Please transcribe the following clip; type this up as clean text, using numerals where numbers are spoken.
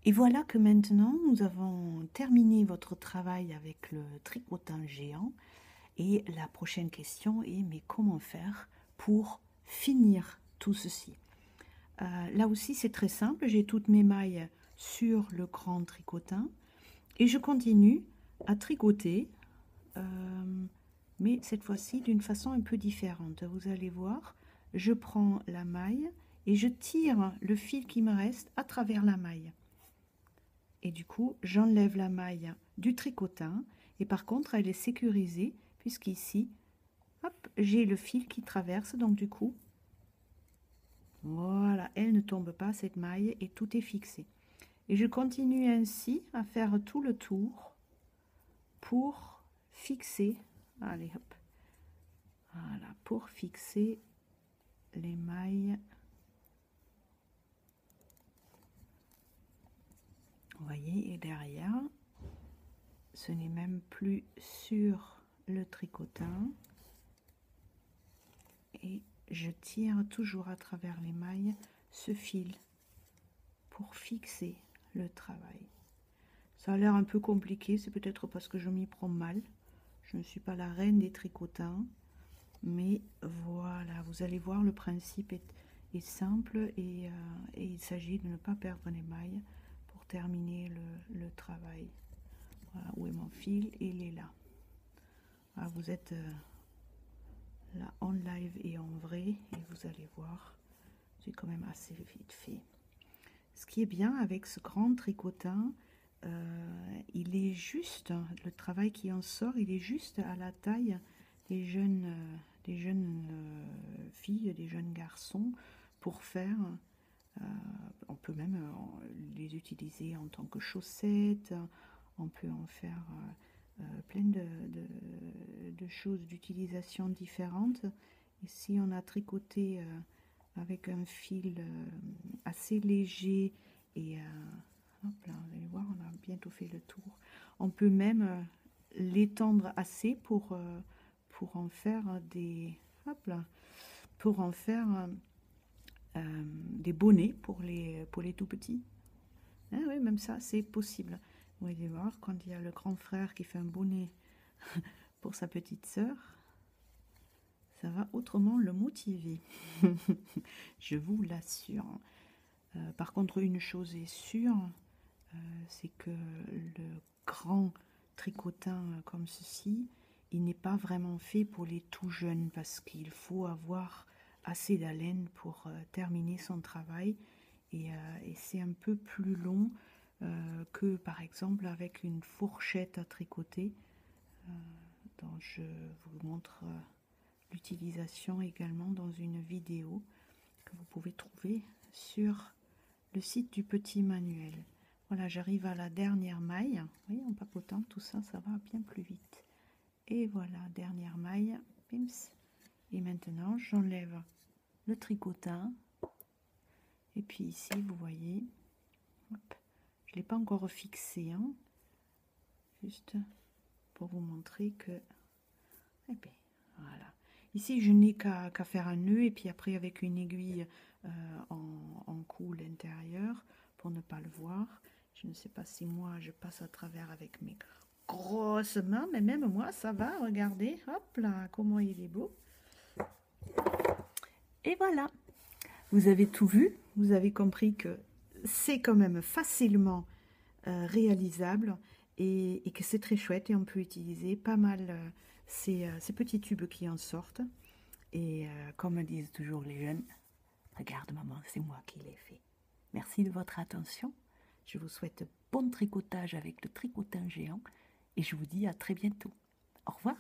Et voilà que maintenant, nous avons terminé votre travail avec le tricotin géant. Et la prochaine question est, mais comment faire pour finir tout ceci? Là aussi, c'est très simple. J'ai toutes mes mailles sur le grand tricotin. Et je continue à tricoter, mais cette fois-ci d'une façon un peu différente. Vous allez voir, je prends la maille et je tire le fil qui me reste à travers la maille. Et du coup, j'enlève la maille du tricotin. Et par contre, elle est sécurisée, puisqu'ici, hop, j'ai le fil qui traverse. Donc du coup, voilà, elle ne tombe pas, cette maille, et tout est fixé. Et je continue ainsi à faire tout le tour pour fixer, allez hop, voilà, pour fixer les mailles. Vous voyez, et derrière, ce n'est même plus sur le tricotin. Et je tire toujours à travers les mailles ce fil pour fixer le travail. Ça a l'air un peu compliqué, c'est peut-être parce que je m'y prends mal. Je ne suis pas la reine des tricotins, mais voilà, vous allez voir, le principe est simple et il s'agit de ne pas perdre les mailles pour terminer le travail. Voilà, où est mon fil? Il est là. Ah, vous êtes là en live et en vrai, et vous allez voir, c'est quand même assez vite fait. Ce qui est bien avec ce grand tricotin, il est juste, le travail qui en sort, il est juste à la taille des jeunes filles, des jeunes garçons, pour faire, on peut même les utiliser en tant que chaussettes, on peut en faire plein de choses d'utilisation différentes. Ici, on a tricoté avec un fil assez léger et hop là, vous allez voir, on a bientôt fait le tour. On peut même l'étendre assez pour en faire des, hop là, pour en faire des bonnets pour les tout petits. Ah oui, même ça, c'est possible. Vous allez voir, quand il y a le grand frère qui fait un bonnet pour sa petite sœur, ça va autrement le motiver. Je vous l'assure. Par contre, une chose est sûre, c'est que le grand tricotin comme ceci, il n'est pas vraiment fait pour les tout jeunes parce qu'il faut avoir assez d'haleine pour terminer son travail et c'est un peu plus long que par exemple avec une fourchette à tricoter dont je vous montre l'utilisation également dans une vidéo que vous pouvez trouver sur le site du petit manuel. Voilà, j'arrive à la dernière maille. Vous voyez, en papotant, tout ça, ça va bien plus vite. Et voilà, dernière maille. Pims. Et maintenant, j'enlève le tricotin. Et puis ici, vous voyez, hop, je ne l'ai pas encore fixé, hein, juste pour vous montrer que... Eh bien, voilà. Ici, je n'ai qu'à faire un nœud et puis après avec une aiguille en cou l'intérieur pour ne pas le voir. Je ne sais pas si moi je passe à travers avec mes grosses mains, mais même moi ça va, regardez, hop là, comment il est beau. Et voilà, vous avez tout vu, vous avez compris que c'est quand même facilement réalisable et que c'est très chouette et on peut utiliser pas mal ces petits tubes qui en sortent. Et comme disent toujours les jeunes, regarde maman, c'est moi qui l'ai fait. Merci de votre attention. Je vous souhaite bon tricotage avec le tricotin géant et je vous dis à très bientôt. Au revoir.